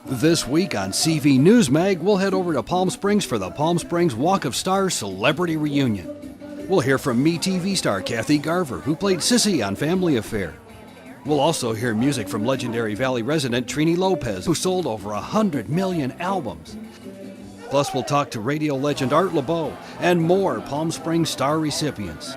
This week on CV NewsMag, we'll head over to Palm Springs for the Palm Springs Walk of Stars Celebrity Reunion. We'll hear from MeTV star Kathy Garver, who played Sissy on Family Affair. We'll also hear music from legendary Valley resident Trini Lopez, who sold over 100 million albums. Plus, we'll talk to radio legend Art Laboe and more Palm Springs star recipients.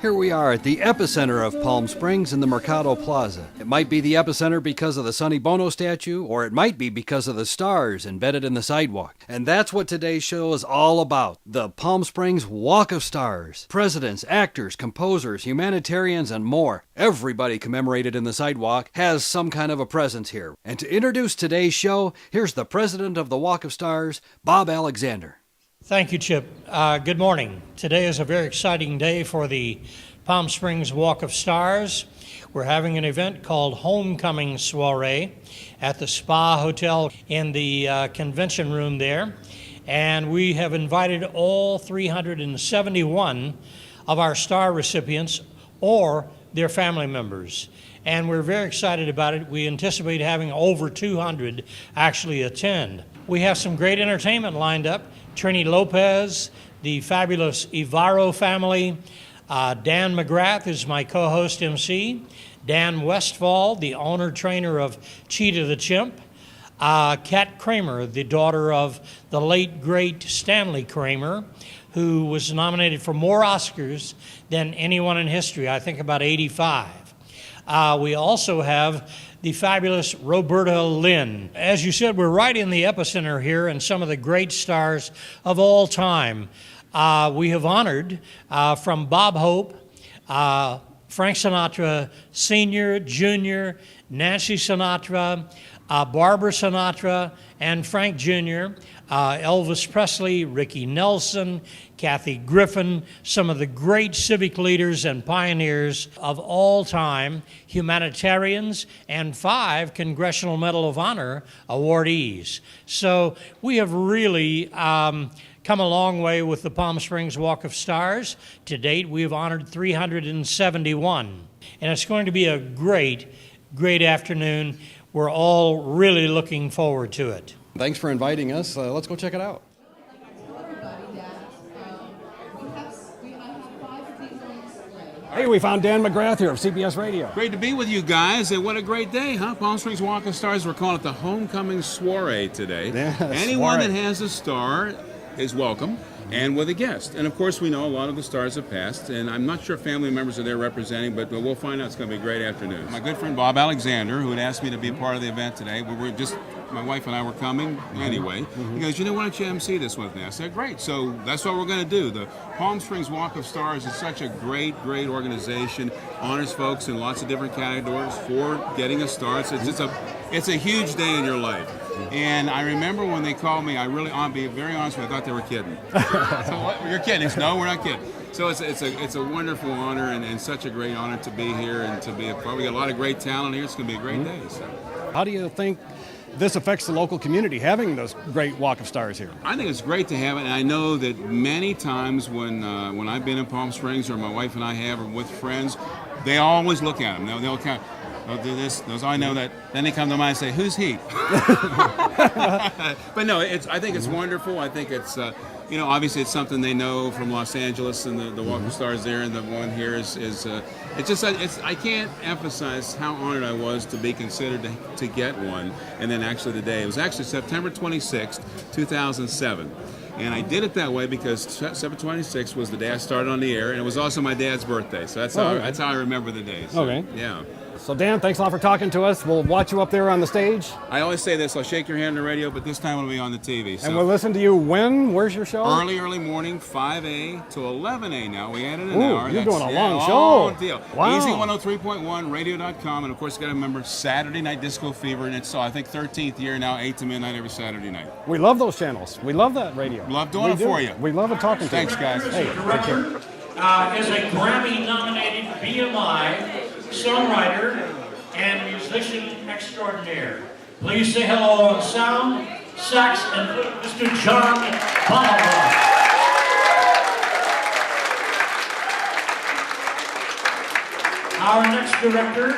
Here we are at the epicenter of Palm Springs in the Mercado Plaza. It might be the epicenter because of the Sonny Bono statue, or it might be because of the stars embedded in the sidewalk. And that's what today's show is all about, the Palm Springs Walk of Stars. Presidents, actors, composers, humanitarians, and more. Everybody commemorated in the sidewalk has some kind of a presence here. And to introduce today's show, here's the president of the Walk of Stars, Bob Alexander. Thank you, Chip. Good morning. Today is a very exciting day for the Palm Springs Walk of Stars. We're having an event called Homecoming Soiree at the Spa Hotel in the convention room there. And we have invited all 371 of our star recipients or their family members. And we're very excited about it. We anticipate having over 200 actually attend. We have some great entertainment lined up. Trini Lopez, the fabulous Evaro family. Dan McGrath is my co-host MC. Dan Westfall, the owner-trainer of Cheetah the Chimp. Kat Kramer, the daughter of the late, great Stanley Kramer, who was nominated for more Oscars than anyone in history, I think about 85. We also have the fabulous Roberta Lynn. As you said, we're right in the epicenter here and some of the great stars of all time. We have honored from Bob Hope, Frank Sinatra Sr., Jr., Nancy Sinatra, Barbara Sinatra, and Frank Jr., Elvis Presley, Ricky Nelson, Kathy Griffin, some of the great civic leaders and pioneers of all time, humanitarians, and 5 Congressional Medal of Honor awardees. So we have really come a long way with the Palm Springs Walk of Stars. To date, we have honored 371. And it's going to be a great, great afternoon. We're all really looking forward to it. Thanks for inviting us. Let's go check it out. Hey, we found Dan McGrath here of CBS Radio. Great to be with you guys, and what a great day, huh? Palm Springs Walk of Stars, we're calling it the Homecoming Soiree today. Yeah, Anyone soiree that has a star is welcome, and with a guest. And of course, we know a lot of the stars have passed, and I'm not sure family members are there representing, but we'll find out. It's going to be a great afternoon. My good friend Bob Alexander, who had asked me to be a part of the event today, my wife and I were coming anyway. He goes, why don't you MC this with me? I said, great. So that's what we're going to do. The Palm Springs Walk of Stars is such a great, great organization. Honors folks in lots of different categories for getting a star. It's a huge day in your life. And I remember when they called me, I'll be very honest with you, I thought they were kidding. So what? You're kidding. No, we're not kidding. So it's a wonderful honor and such a great honor to be here and to be a part. We got a lot of great talent here. It's going to be a great day. So. How do you think this affects the local community, having this great Walk of Stars here? I think it's great to have it, and I know that many times when I've been in Palm Springs, or my wife and I have, or with friends, they always look at them. They'll kind of, they'll do this, I know that. Then they come to mind and say, who's he? But no, I think it's wonderful. I think it's, obviously it's something they know from Los Angeles, and the Walk of Stars there, and the one here is I can't emphasize how honored I was to be considered to get one. And then actually today, it was actually September 26th, 2007. And I did it that way because September 26th was the day I started on the air, and it was also my dad's birthday. So that's how I remember the day. So, okay. Yeah. So Dan, thanks a lot for talking to us. We'll watch you up there on the stage. I always say this, I'll shake your hand on the radio, but this time it'll be on the TV. So. And we'll listen to you when? Where's your show? Early morning, 5A to 11A now. We added an hour. You're doing a long show. Long deal. Wow. Easy 103.1, radio.com, and of course you got to remember Saturday Night Disco Fever, and it's, I think, 13th year now, 8 to midnight every Saturday night. We love those channels. We love that radio. Love doing it for you. We love it talking to you. Thanks, guys. Hey, take care. Is a Grammy-nominated BMI songwriter and musician extraordinaire. Please say hello on sound, sax, and flute, Mr. John Bolivar. Our next director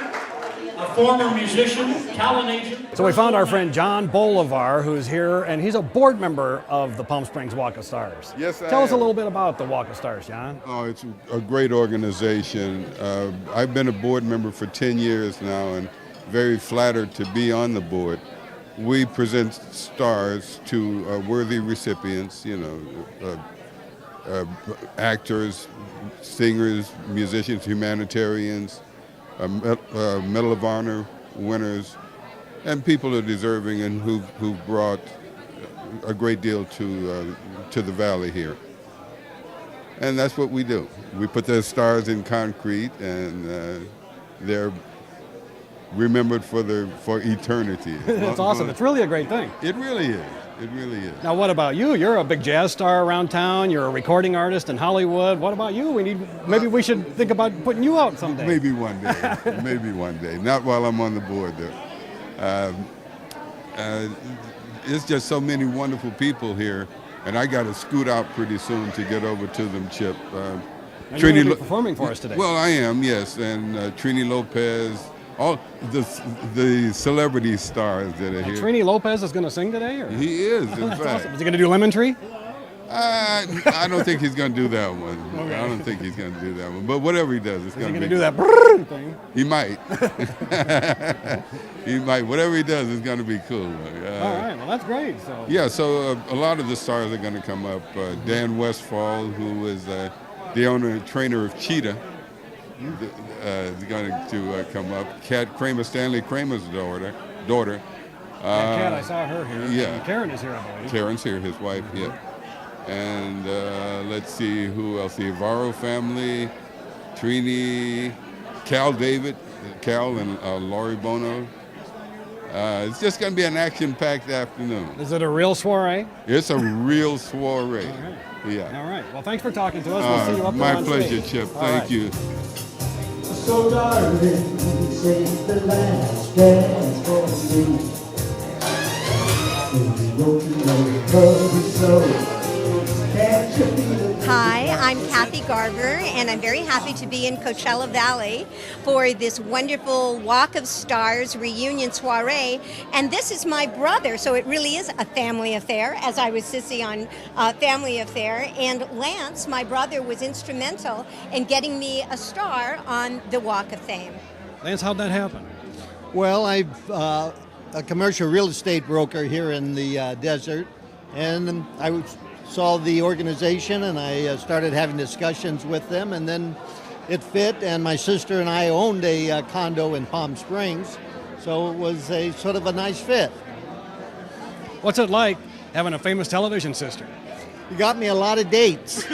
of former musician, talent agent. So we found our friend John Bolivar, who's here, and he's a board member of the Palm Springs Walk of Stars. Yes, I Tell us a am. little bit about the Walk of Stars, John. Oh, it's a great organization. I've been a board member for 10 years now and very flattered to be on the board. We present stars to worthy recipients, actors, singers, musicians, humanitarians, Medal of Honor winners, and people who are deserving and who've brought a great deal to the Valley here. And that's what we do. We put their stars in concrete, and they're remembered for eternity. It's awesome. It's really a great thing. It really is. It really is. Now, what about you? You're a big jazz star around town. You're a recording artist in Hollywood. What about you? Maybe we should think about putting you out someday. Maybe one day. Maybe one day. Not while I'm on the board, though. It's just so many wonderful people here, and I got to scoot out pretty soon to get over to them, Chip. And you're going to be performing for us today. Well, I am, yes, and Trini, Lopez, all the celebrity stars that are here. Trini Lopez is going to sing today? Or? He is, in fact. Awesome. Is he going to do Lemon Tree? I don't think he's going to do that one. Okay. I don't think he's going to do that one. But whatever he does, it's going to be. Is he going to do that brrrr thing? He might. He might. Whatever he does is going to be cool. All right. Well, that's great. So. Yeah. So a lot of the stars are going to come up. Dan Westfall, who is the owner and trainer of Cheetah, is going to come up. Kramer, Stanley Kramer's daughter. Kat, I saw her here. Yeah. And Karen is here, I believe. Karen's here, his wife. Yeah. And let's see who else. The Evaro family, Trini, Cal and Laurie Bono. It's just going to be an action-packed afternoon. Is it a real soiree? It's a real soiree. All right. Yeah. All right. Well, thanks for talking to us. We'll see you up there My on pleasure, stage. Chip. All Thank right. you. So darling, save the last dance for me. And you know love is so. Can't you feel it? Hi, I'm Kathy Garver, and I'm very happy to be in Coachella Valley for this wonderful Walk of Stars reunion soiree. And this is my brother, so it really is a family affair, as I was Sissy on Family Affair. And Lance, my brother, was instrumental in getting me a star on the Walk of Fame. Lance, how'd that happen? Well, I'm a commercial real estate broker here in the desert, and saw the organization, and I started having discussions with them, and then it fit, and my sister and I owned a condo in Palm Springs, so it was a sort of a nice fit. What's it like having a famous television sister? You got me a lot of dates.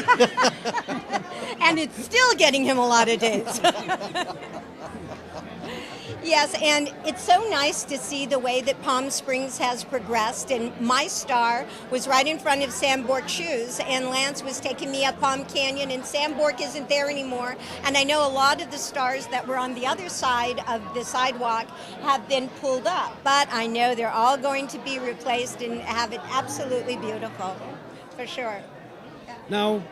And it's still getting him a lot of dates. Yes, and it's so nice to see the way that Palm Springs has progressed. And my star was right in front of Sam Bork's shoes, and Lance was taking me up Palm Canyon, and Sam Bork isn't there anymore. And I know a lot of the stars that were on the other side of the sidewalk have been pulled up, but I know they're all going to be replaced and have it absolutely beautiful, for sure. Now,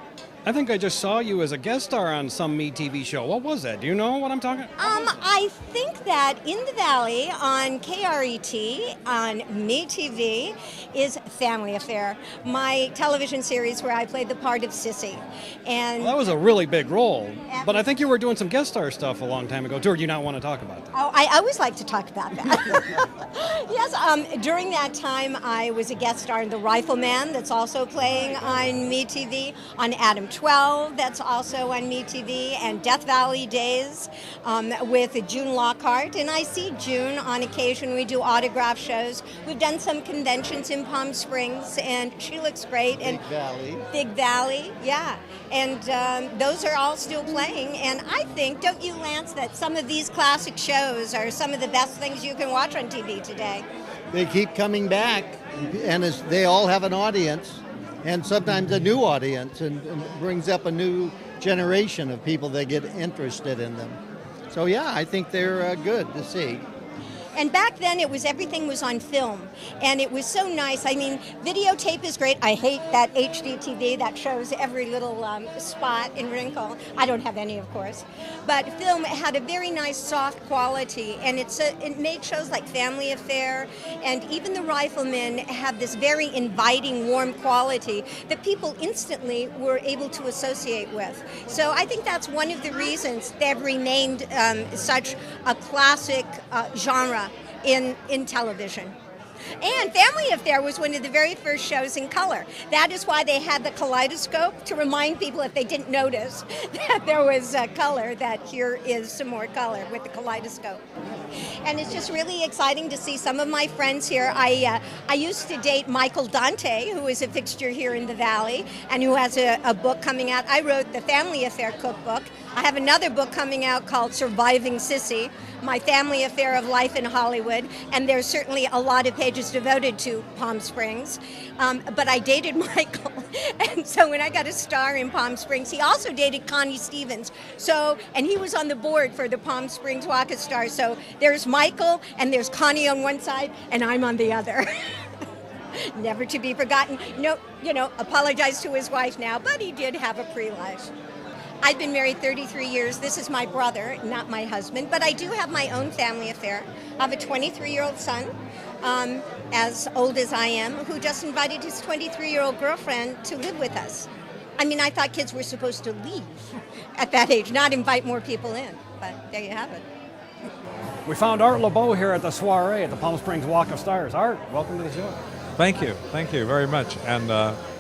I think I just saw you as a guest star on some Me TV show. What was that? Do you know what I'm talking about? I think that in the Valley on KRET, on Me TV, is Family Affair, my television series where I played the part of Sissy. And Well, that was a really big role, but I think you were doing some guest star stuff a long time ago, too, or do you not want to talk about that? Oh, I always like to talk about that. Yes, during that time, I was a guest star in The Rifleman, that's also playing on Me TV, on Adam 12, that's also on Me TV, and Death Valley Days with June Lockhart. And I see June on occasion. We do autograph shows. We've done some conventions in Palm Springs, and she looks great. Big Valley. Big Valley, yeah. And those are all still playing. And I think, don't you, Lance, that some of these classic shows are some of the best things you can watch on TV today? They keep coming back, and they all have an audience, and sometimes a new audience, and brings up a new generation of people that get interested in them. So yeah, I think they're good to see. And back then, everything was on film, and it was so nice. I mean, videotape is great. I hate that HD TV that shows every little spot and wrinkle. I don't have any, of course. But film had a very nice, soft quality, and it made shows like Family Affair, and even The Rifleman have this very inviting, warm quality that people instantly were able to associate with. So I think that's one of the reasons they've remained such a classic genre in television. And Family Affair was one of the very first shows in color. That is why they had the kaleidoscope, to remind people, if they didn't notice, that there was color, that here is some more color with the kaleidoscope. And it's just really exciting to see some of my friends here. I used to date Michael Dante, who is a fixture here in the Valley, and who has a book coming out. I wrote the Family Affair cookbook. I have another book coming out called Surviving Sissy, My Family Affair of Life in Hollywood, and there's certainly a lot of pages devoted to Palm Springs. But I dated Michael, and so when I got a star in Palm Springs, he also dated Connie Stevens. And he was on the board for the Palm Springs Walk of Stars. So there's Michael, and there's Connie on one side, and I'm on the other. Never to be forgotten. No, apologize to his wife now, but he did have a pre-life. I've been married 33 years. This is my brother, not my husband, but I do have my own family affair. I have a 23-year-old son, as old as I am, who just invited his 23-year-old girlfriend to live with us. I mean, I thought kids were supposed to leave at that age, not invite more people in, but there you have it. We found Art Laboe here at the soiree at the Palm Springs Walk of Stars. Art, welcome to the show. Thank you very much. And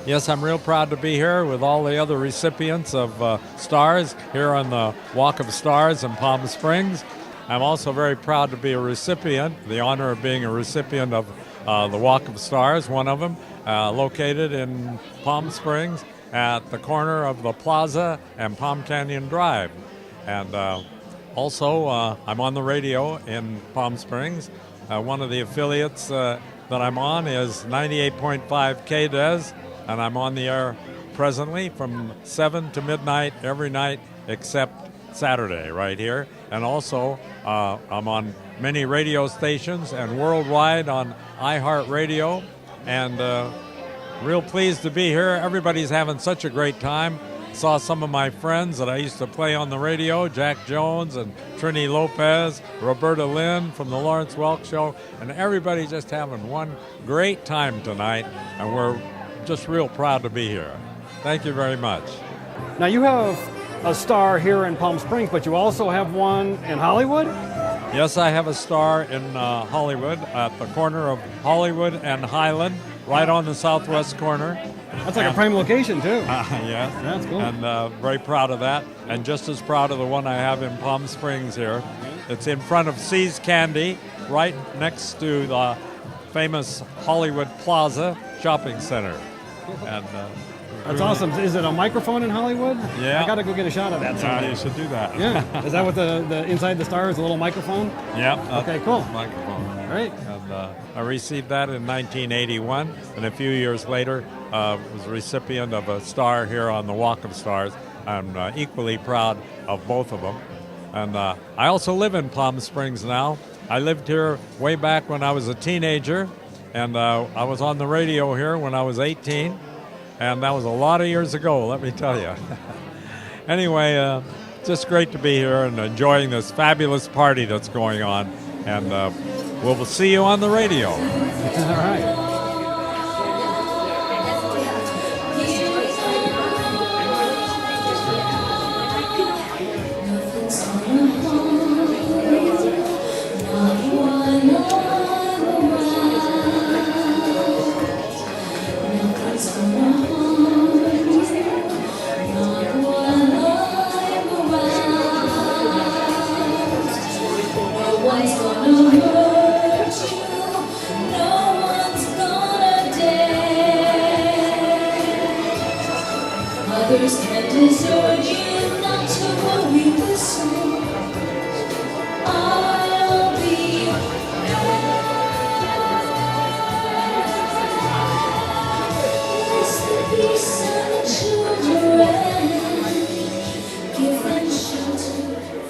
yes, I'm real proud to be here with all the other recipients of stars here on the Walk of Stars in Palm Springs. I'm also very proud to be a recipient, the honor of being a recipient of the Walk of Stars, one of them, located in Palm Springs at the corner of the Plaza and Palm Canyon Drive. And also, I'm on the radio in Palm Springs. One of the affiliates that I'm on is 98.5 KDES, and I'm on the air presently from 7 to midnight every night except Saturday right here. And also, I'm on many radio stations and worldwide on iHeartRadio, and real pleased to be here. Everybody's having such a great time. Saw some of my friends that I used to play on the radio, Jack Jones and Trini Lopez, Roberta Lynn from the Lawrence Welk Show, and everybody just having one great time tonight, and we're just real proud to be here. Thank you very much. Now, you have a star here in Palm Springs, but you also have one in Hollywood? Yes, I have a star in Hollywood at the corner of Hollywood and Highland, right on the southwest corner. That's like a prime location, too. Yes. That's cool. And very proud of that. And just as proud of the one I have in Palm Springs here. It's in front of See's Candy, right next to the famous Hollywood Plaza shopping center. And that's awesome. Is it a microphone in Hollywood? Yeah. I got to go get a shot of that someday. Yeah, you should do that. Yeah. Is that what the inside the star is, a little microphone? Yeah. Okay, cool. Microphone. Great. And I received that in 1981, and a few years later was a recipient of a star here on the Walk of Stars. I'm equally proud of both of them. And I also live in Palm Springs now. I lived here way back when I was a teenager, and I was on the radio here when I was 18, and that was a lot of years ago, let me tell you. Anyway, just great to be here and enjoying this fabulous party that's going on, and we'll see you on the radio. All right.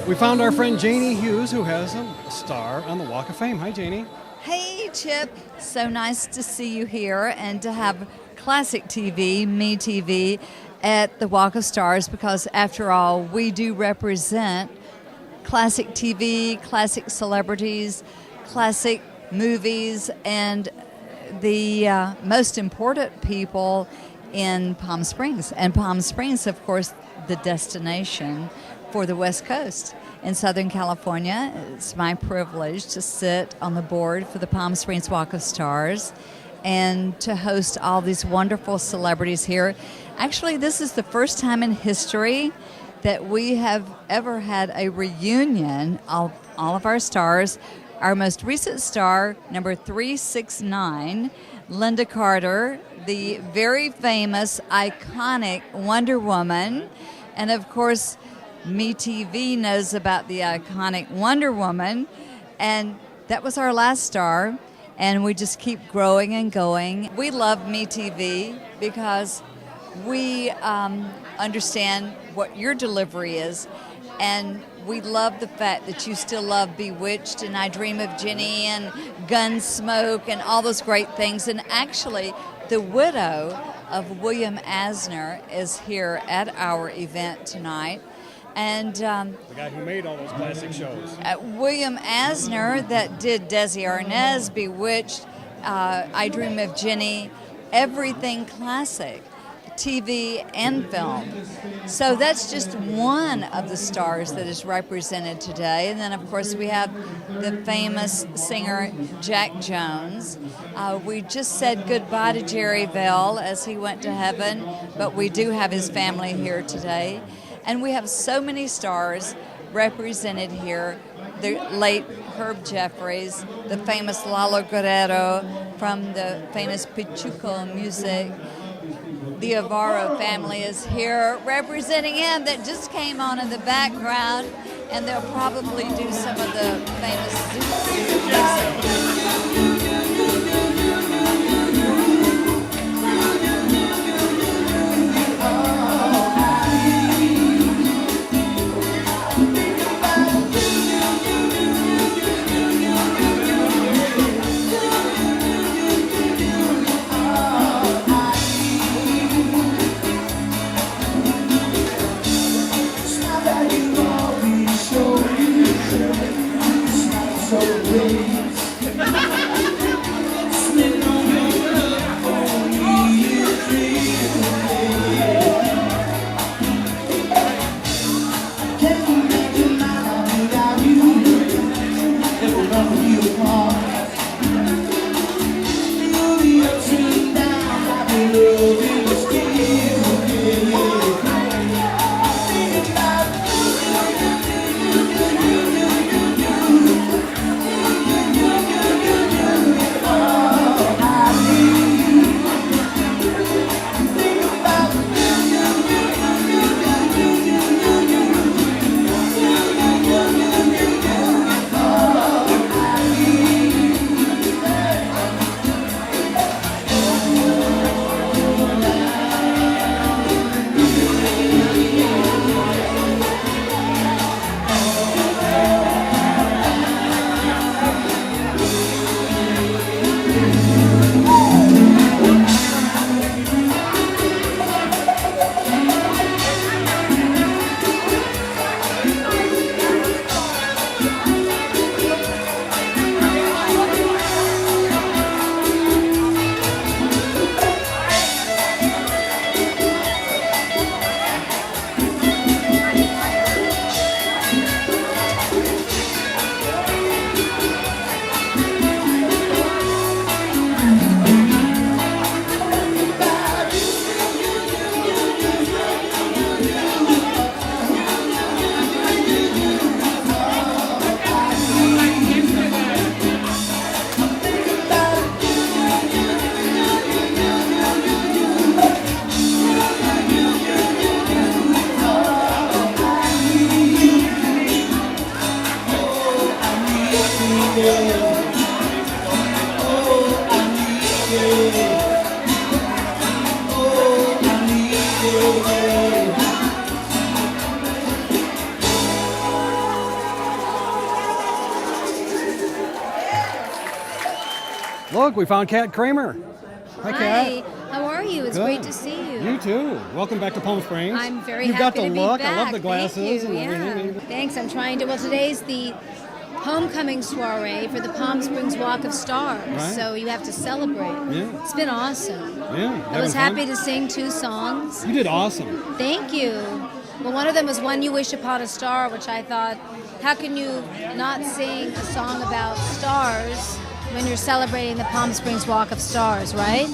We found our friend Janie Hughes, who has a star on the Walk of Fame. Hi, Janie. Hey, Chip. So nice to see you here and to have classic TV, MeTV, at the Walk of Stars, because after all, we do represent classic TV, classic celebrities, classic movies, and the most important people in Palm Springs. And Palm Springs, of course, the destination for the West Coast. In Southern California, it's my privilege to sit on the board for the Palm Springs Walk of Stars and to host all these wonderful celebrities here. Actually, this is the first time in history that we have ever had a reunion of all of our stars. Our most recent star, number 369, Linda Carter, the very famous, iconic Wonder Woman. And of course, MeTV knows about the iconic Wonder Woman. And that was our last star. And we just keep growing and going. We love MeTV because we understand what your delivery is. And we love the fact that you still love Bewitched and I Dream of Jenny and Gunsmoke and all those great things. And actually, the widow of William Asner is here at our event tonight. And the guy who made all those classic shows. William Asner, that did Desi Arnaz, Bewitched, I Dream of Jenny, everything classic, TV and film. So that's just one of the stars that is represented today. And then, of course, we have the famous singer Jack Jones. We just said goodbye to Jerry Bell as he went to heaven, but we do have his family here today. And we have so many stars represented here. The late Herb Jeffries, the famous Lalo Guerrero from the famous Pichuco music. The Evaro family is here representing him, that just came on in the background, and they'll probably do some of the famous music. Look, we found Kat Kramer. Hi, Kat. Hi, how are you? It's Good. great to see you. You too. Welcome back to Palm Springs. I'm very You've happy got the to be look. back. I love the glasses Thank you. and everything. Thanks. I'm trying to. Well, today's the homecoming soiree for the Palm Springs Walk of Stars, Right. so you have to celebrate. Yeah. It's been awesome. Yeah. I was having happy fun? to sing 2 songs. You did awesome. Thank you. Well, one of them was When You Wish Upon a Star, which I thought, how can you not sing a song about stars when you're celebrating the Palm Springs Walk of Stars, right?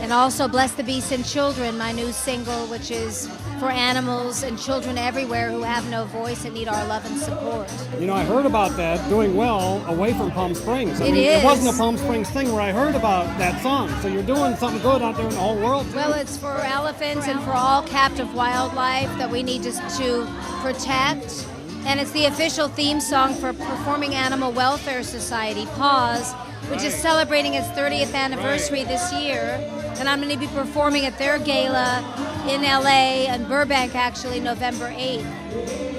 And also Bless the Beasts and Children, my new single, which is for animals and children everywhere who have no voice and need our love and support. You know, I heard about that doing well away from Palm Springs. It It is. wasn't a Palm Springs thing where I heard about that song. So you're doing something good out there in the whole world. Well, it's for elephants and for all captive wildlife that we need to protect. And it's the official theme song for Performing Animal Welfare Society, PAWS, which is celebrating its 30th anniversary this year. And I'm going to be performing at their gala in LA and Burbank, actually, November 8th.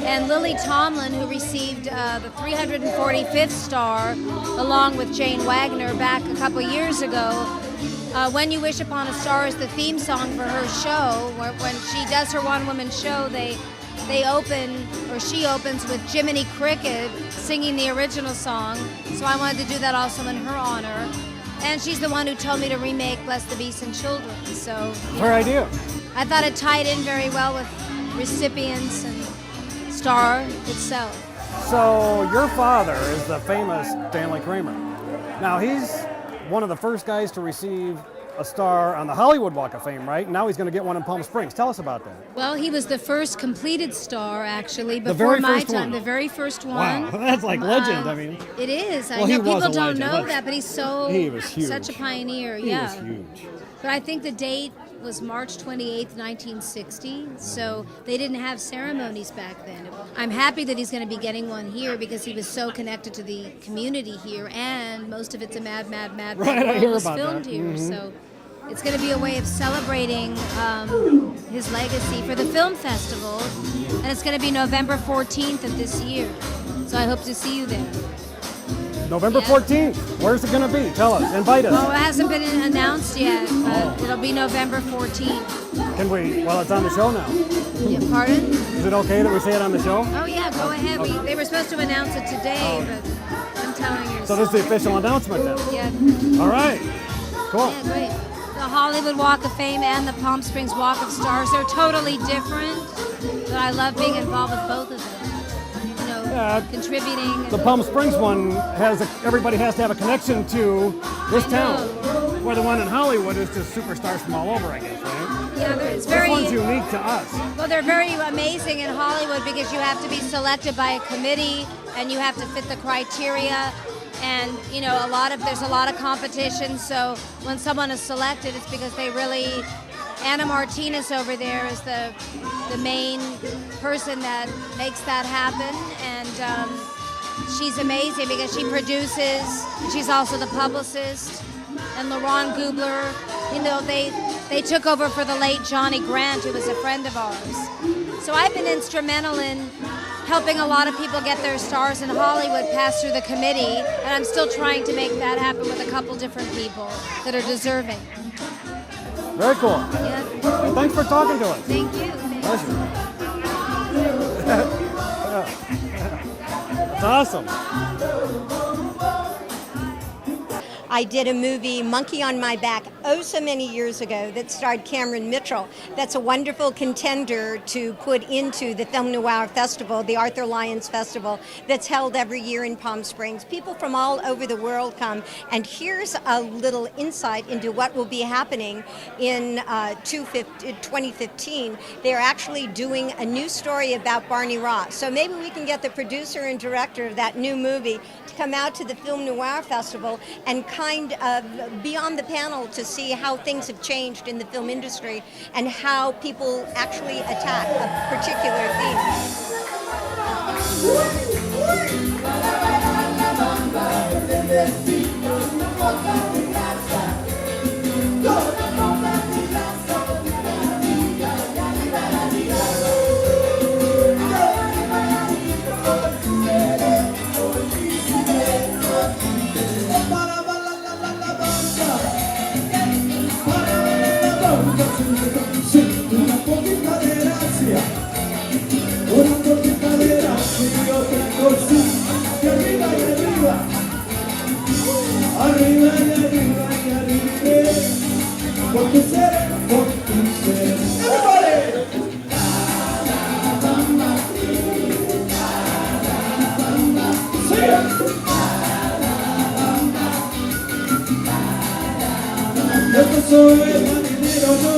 And Lily Tomlin, who received the 345th star, along with Jane Wagner, back a couple years ago. When You Wish Upon a Star is the theme song for her show. When she does her one-woman show, she opens with Jiminy Cricket singing the original song. So I wanted to do that also in her honor. And she's the one who told me to remake Bless the Beasts and Children. So Her idea. I thought it tied in very well with recipients and Star itself. So your father is the famous Stanley Kramer. Now he's one of the first guys to receive a star on the Hollywood Walk of Fame, right? Now he's going to get one in Palm Springs. Tell us about that. Well, he was the first completed star, actually, The before very my first time. one. The very first one. Wow, that's like legend. I mean, It is. Well, I he know was people a don't legend. know Let's- that, but he's he was huge. such a pioneer. He yeah. was huge. But I think the date was March 28th, 1960, so they didn't have ceremonies back then. I'm happy that he's going to be getting one here because he was so connected to the community here, and most of it's a mad Right, I world hear was about filmed that. here. Mhm. So it's going to be a way of celebrating his legacy for the film festival, and it's going to be November 14th of this year. So I hope to see you there. November Yeah. 14th. Where's it going to be? Tell us. Invite us. Oh, it hasn't been announced yet, but it'll be November 14th. Can we? Well, it's on the show now. Yeah, pardon? Is it okay that we say it on the show? Oh yeah, go ahead. They were supposed to announce it today, but I'm telling you. So this is the official announcement then. Yeah. All right. Cool. Yeah, great. The Hollywood Walk of Fame and the Palm Springs Walk of Stars, they're totally different, but I love being involved with both of them. You know, Yeah, contributing. The Palm Springs one everybody has to have a connection to this I town. know. Where the one in Hollywood is just superstars from all over, I guess, right? Yeah, it's This very. one's unique to us. Well, they're very amazing in Hollywood because you have to be selected by a committee and you have to fit the criteria. And you know, there's a lot of competition. So when someone is selected, it's because they really. Anna Martinez over there is the main person that makes that happen, and she's amazing because she produces. She's also the publicist. And Laurent Gubler, you know, they took over for the late Johnny Grant, who was a friend of ours. So I've been instrumental in helping a lot of people get their stars in Hollywood pass through the committee, and I'm still trying to make that happen with a couple different people that are deserving. Very cool. Yeah. Well, thanks for talking to us. Thank you. Pleasure. That's awesome. I did a movie, Monkey on My Back, so many years ago that starred Cameron Mitchell. That's a wonderful contender to put into the Film Noir Festival, the Arthur Lyons Festival, that's held every year in Palm Springs. People from all over the world come, and here's a little insight into what will be happening in 2015. They're actually doing a new story about Barney Ross. So maybe we can get the producer and director of that new movie to come out to the Film Noir Festival and kind of be on the panel to see how things have changed in the film industry and how people actually attack a particular theme. Sí, una poquita de gracia, una poquita de gracia y otra cosita. Y arriba y arriba, arriba y arriba y arriba, por tu ser, por tu ser. Everybody! Sing it! Yo no soy marinero, no.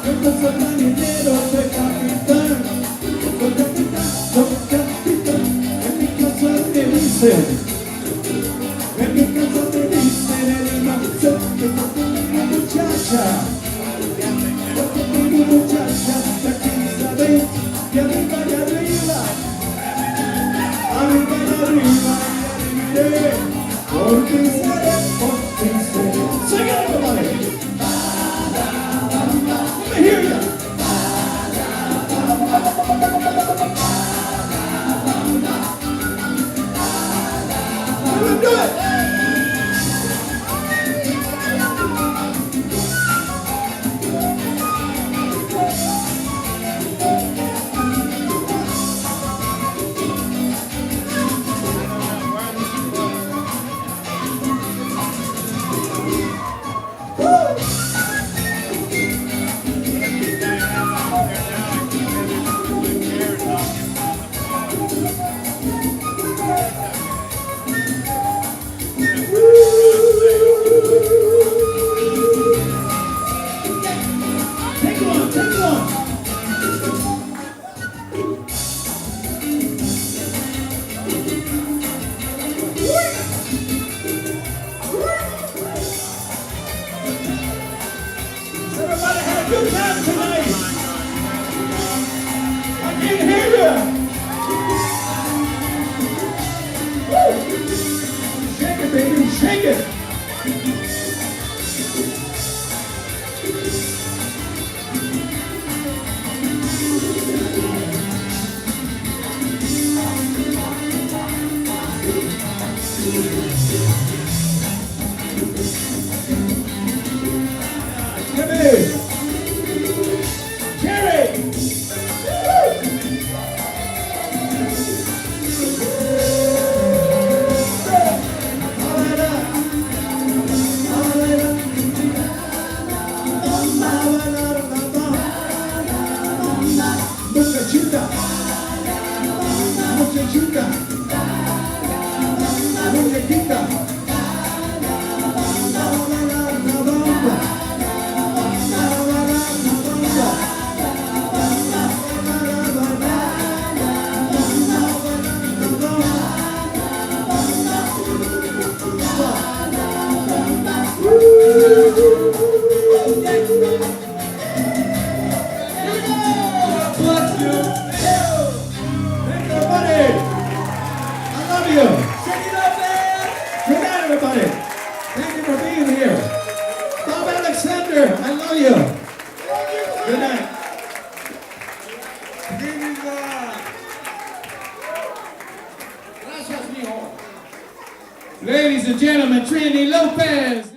Yo no soy marinero, soy capitán. Soy capitán, soy capitán. En mi casa me dicen, en mi casa me dicen el imán, que yo tengo una muchacha. Yo tengo una muchacha, de 15 a 20, y arriba y arriba. Arriba y arriba y arriba. Por ti seré, por ti seré. Sing it, everybody! Let me hear you! Let me do it! Take one, take one. Everybody had a good time tonight. I can't hear you. Woo. Shake it, baby, shake it. Ladies and gentlemen, Trini Lopez.